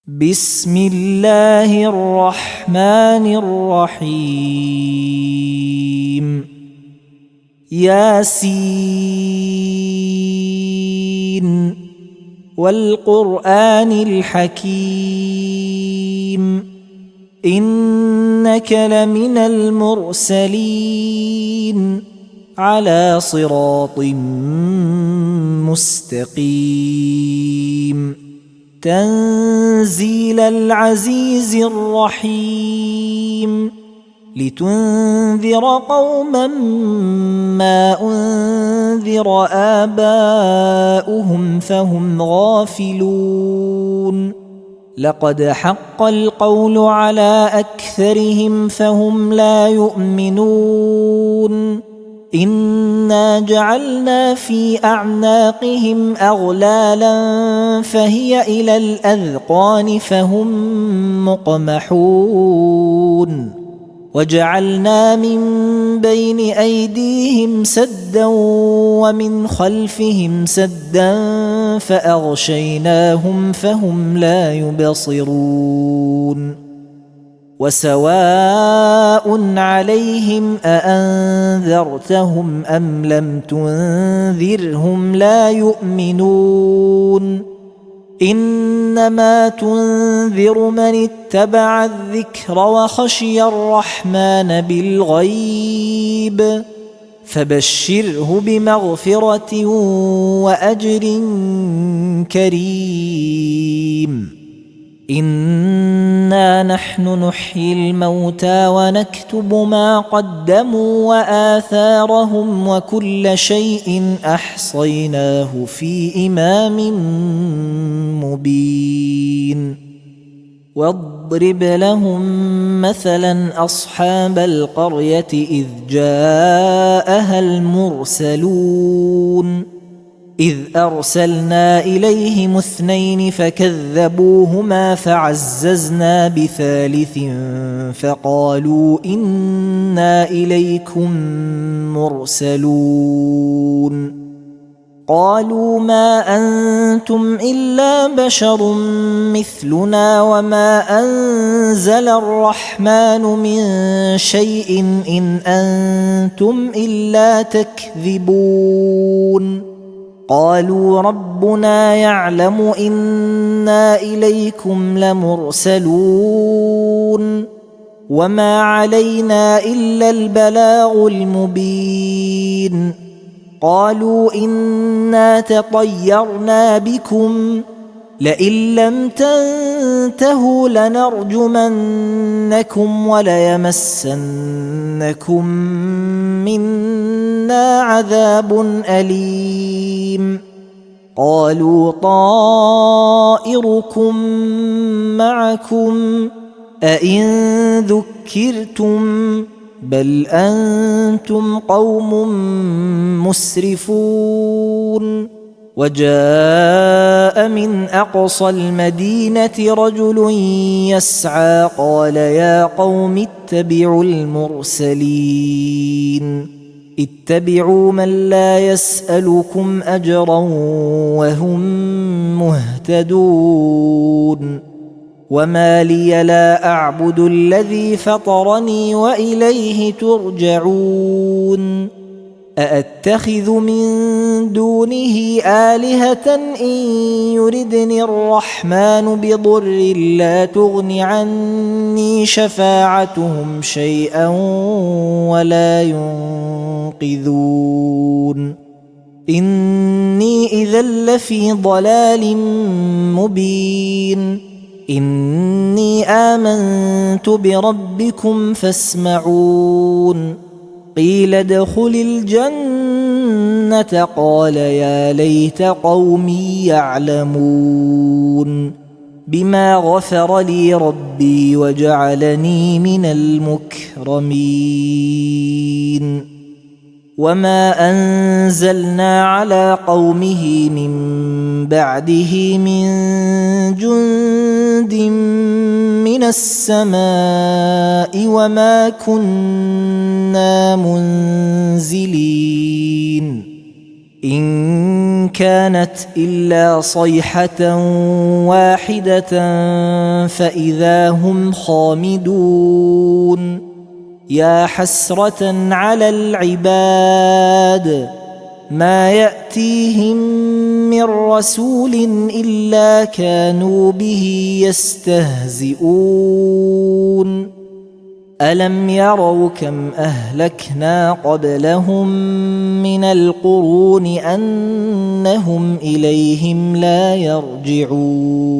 بسم الله الرحمن الرحيم. ياسين والقرآن الحكيم إنك لمن المرسلين على صراط مستقيم تنزيل العزيز الرحيم لتنذر قوما ما أنذر آباؤهم فهم غافلون لقد حق القول على أكثرهم فهم لا يؤمنون إنا جعلنا في أعناقهم أغلالا فهي إلى الأذقان فهم مقمحون وجعلنا من بين أيديهم سدا ومن خلفهم سدا فأغشيناهم فهم لا يبصرون وسواء عليهم أأنذرتهم أم لم تنذرهم لا يؤمنون إنما تنذر من اتبع الذكر وخشي الرحمن بالغيب فبشره بمغفرة وأجر كريم إنا نحن نحيي الموتى ونكتب ما قدموا وآثارهم وكل شيء أحصيناه في إمام مبين واضرب لهم مثلا أصحاب القرية إذ جاءها المرسلون إذ أرسلنا إليهم اثنين فكذبوهما فعززنا بثالث فقالوا إنا إليكم مرسلون قالوا ما أنتم إلا بشر مثلنا وما أنزل الرحمن من شيء إن أنتم إلا تكذبون قالوا ربنا يعلم إنا إليكم لمرسلون وما علينا إلا البلاغ المبين قالوا إنا تطيرنا بكم لئن لم تنتهوا لنرجمنكم وليمسنكم منا عذاب أليم قالوا طائركم معكم أئن ذكرتم بل أنتم قوم مسرفون وجاء من أقصى المدينة رجل يسعى قال يا قوم اتبعوا المرسلين اتبعوا من لا يسألكم أجرا وهم مهتدون وما لي لا أعبد الذي فطرني وإليه ترجعون أأتخذ من دونه آلهة إن يردني الرحمن بضر لا تغن عني شفاعتهم شيئا ولا ينقذون إني إذا لفي ضلال مبين إني آمنت بربكم فاسمعون قيل ادخل الجنة قال يا ليت قومي يعلمون بما غفر لي ربي وجعلني من المكرمين وما أنزلنا على قومه من بعده من جند من السماء وما كنا منزلين إن كانت إلا صيحة واحدة فإذا هم خامدون يا حسرة على العباد ما يأتيهم من رسول إلا كانوا به يستهزئون ألم يروا كم أهلكنا قبلهم من القرون أنهم إليهم لا يرجعون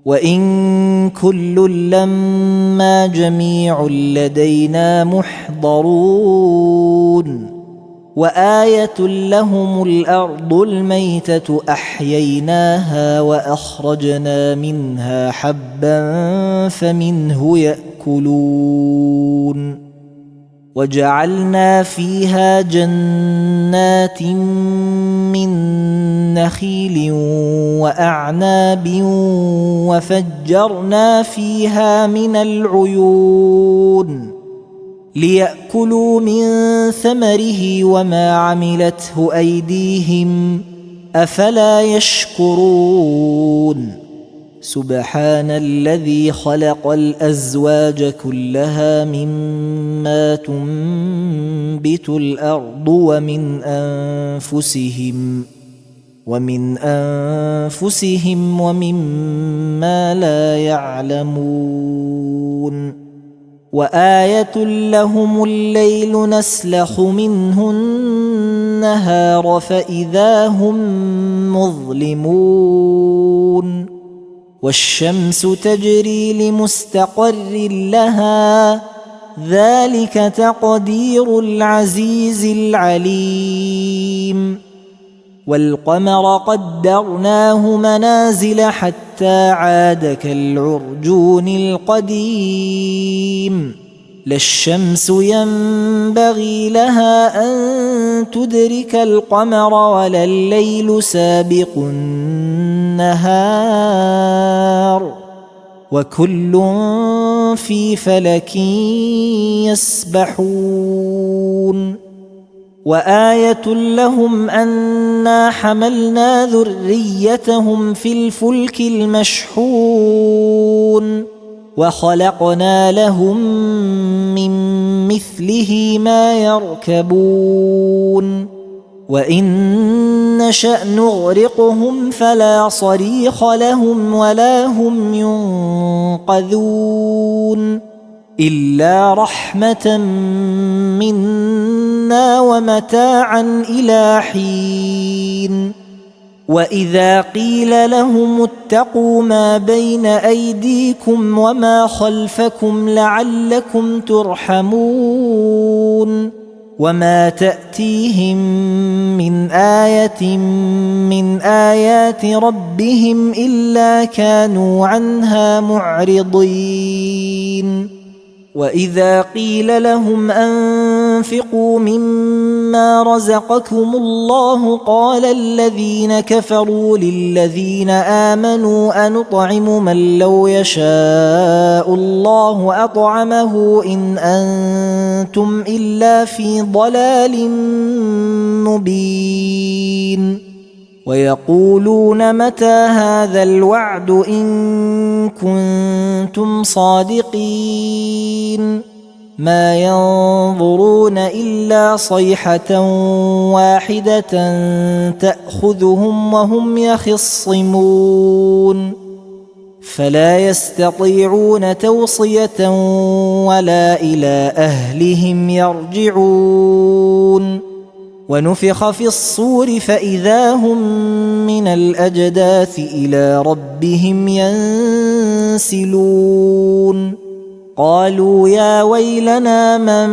وإن كل لما جميع لدينا محضرون وآية لهم الأرض الميتة أحييناها وأخرجنا منها حبا فمنه يأكلون وجعلنا فيها جنات من نخيل وأعناب وفجرنا فيها من العيون ليأكلوا من ثمره وما عملته أيديهم أفلا يشكرون سبحان الذي خلق الأزواج كلها مما تنبت الأرض ومن أنفسهم ومما لا يعلمون وآية لهم الليل نسلخ منه النهار فإذا هم مظلمون والشمس تجري لمستقر لها ذلك تقدير العزيز العليم والقمر قدرناه منازل حتى عاد كالعرجون القديم لا الشمس ينبغي لها أن تدرك القمر ولا الليل سابق النهار وكل في فلك يسبحون وآية لهم أنا حملنا ذريتهم في الفلك المشحون وخلقنا لهم من مثله ما يركبون وإن نشأ نغرقهم فلا صريخ لهم ولا هم ينقذون إلا رحمة منا ومتاعا إلى حين وإذا قيل لهم اتقوا ما بين أيديكم وما خلفكم لعلكم ترحمون وما تأتيهم من آية من آيات ربهم إلا كانوا عنها معرضين وإذا قيل لهم أنفقوا مما رزقكم الله قال الذين كفروا للذين آمنوا أنطعم من لو يشاء الله أطعمه إن أنتم إلا في ضلال مبين ويقولون متى هذا الوعد إن كنتم صادقين ما ينظرون إلا صيحة واحدة تأخذهم وهم يخصمون فلا يستطيعون توصية ولا إلى أهلهم يرجعون ونفخ في الصور فإذا هم من الأجداث إلى ربهم ينسلون قالوا يا ويلنا من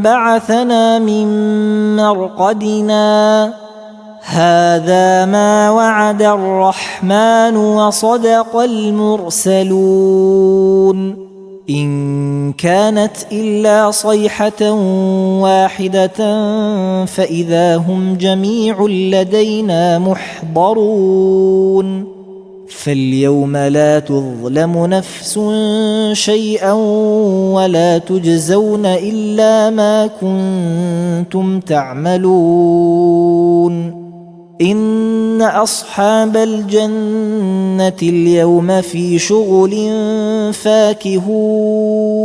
بعثنا من مرقدنا هذا ما وعد الرحمن وصدق المرسلون إن كانت إلا صيحة واحدة فإذا هم جميع لدينا محضرون فاليوم لا تظلم نفس شيئا ولا تجزون إلا ما كنتم تعملون إن أصحاب الجنة اليوم في شغل فاكهون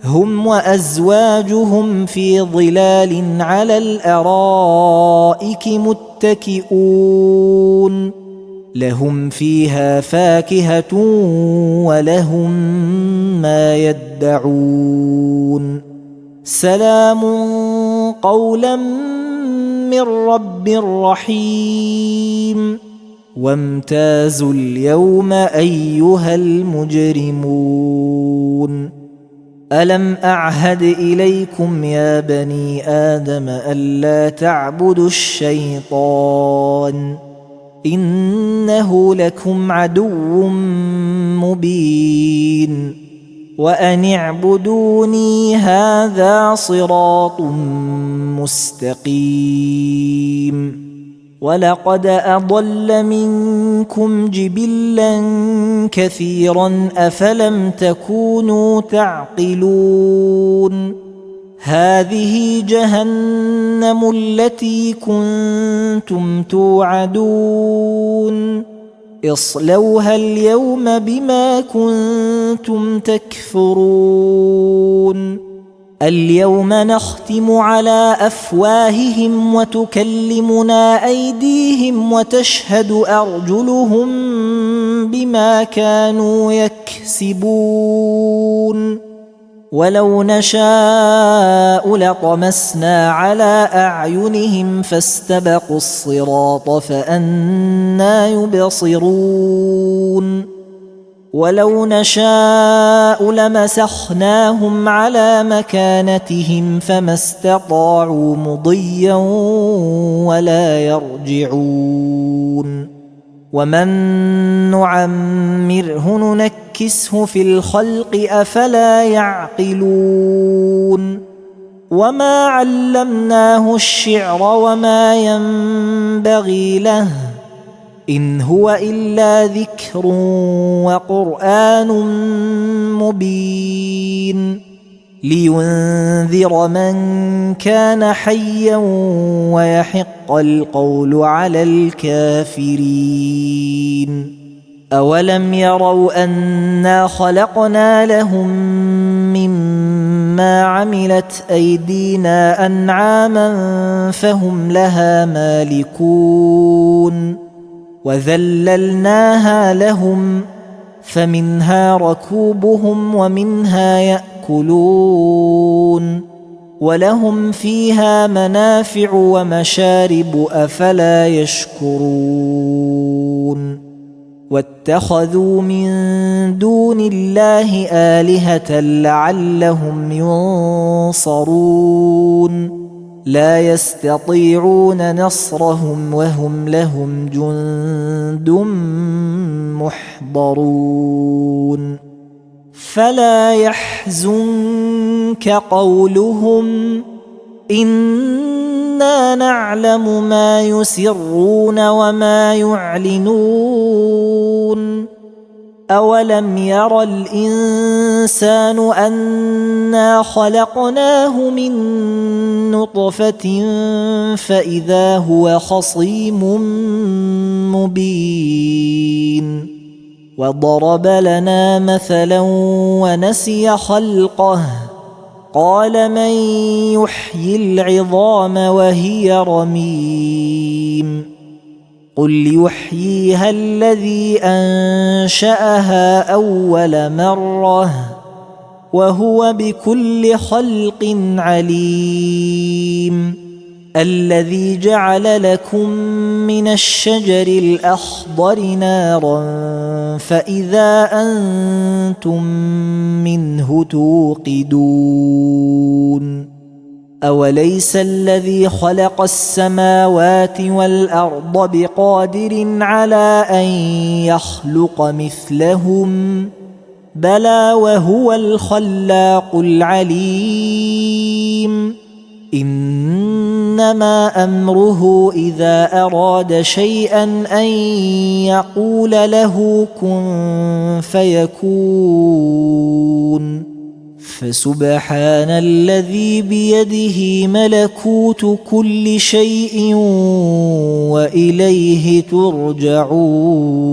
هم وأزواجهم في ظلال على الأرائك متكئون لهم فيها فاكهة ولهم ما يدعون سلام قولا من رب رحيم وامتازوا اليوم أيها المجرمون ألم أعهد إليكم يا بني آدم ألا تعبدوا الشيطان إنه لكم عدو مبين وأن اعبدوني هذا صراط مستقيم ولقد أضل منكم جبلا كثيرا أفلم تكونوا تعقلون هذه جهنم التي كنتم توعدون اصلوها اليوم بما كنتم تكفرون اليوم نختم على أفواههم وتكلمنا أيديهم وتشهد أرجلهم بما كانوا يكسبون ولو نشاء لطمسنا على أعينهم فاستبقوا الصراط فأنى يبصرون ولو نشاء لمسخناهم على مكانتهم فما استطاعوا مضيا ولا يرجعون ومن نعمره ننكسه في الخلق أفلا يعقلون وما علمناه الشعر وما ينبغي له إن هو إلا ذكر وقرآن مبين لينذر من كان حيا ويحق القول على الكافرين أولم يروا أنا خلقنا لهم مما عملت أيدينا أنعاما فهم لها مالكون وذللناها لهم فمنها ركوبهم ومنها يأكلون ولهم فيها منافع ومشارب أفلا يشكرون واتخذوا من دون الله آلهة لعلهم ينصرون لا يستطيعون نصرهم وهم لهم جند محضرون فلا يحزنك قولهم إنا نعلم ما يسرون وما يعلنون أولم ير الإنسان أنا خلقناه من نطفة فإذا هو خصيم مبين وضرب لنا مثلا ونسي خلقه قال من يحيي العظام وهي رميم قل يحييها الذي أنشأها أول مرة وهو بكل خلق عليم الذي جعل لكم من الشجر الأخضر نارا فإذا أنتم منه توقدون أوليس الذي خلق السماوات والأرض بقادر على أن يخلق مثلهم بلى وهو الخلاق العليم إن إنما أمره إذا أراد شيئا أن يقول له كن فيكون فسبحان الذي بيده ملكوت كل شيء وإليه ترجعون